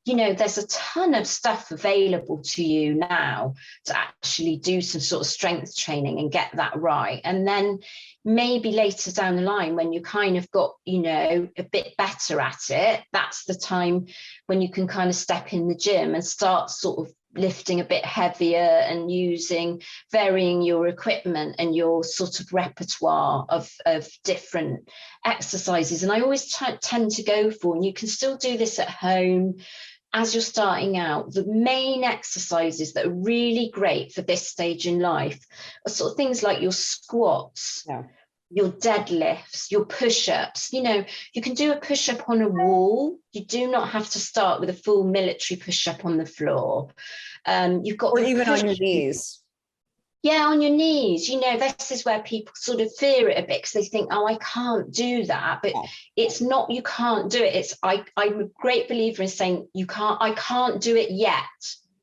there's a ton of stuff available to you now to actually do some sort of strength training and get that right. And then maybe later down the line, when you kind of got, a bit better at it, that's the time when you can kind of step in the gym and start sort of lifting a bit heavier and varying your equipment and your sort of repertoire of different exercises. And I always tend to go for, and you can still do this at home as you're starting out, the main exercises that are really great for this stage in life are sort of things like your squats, your deadlifts, your push-ups. You can do a push-up on a wall. You do not have to start with a full military push-up on the floor. You've got, or even on your knees. Yeah, on your knees. This is where people sort of fear it a bit because they think, oh, I can't do that. But it's not, you can't do it. I'm a great believer in saying I can't do it yet.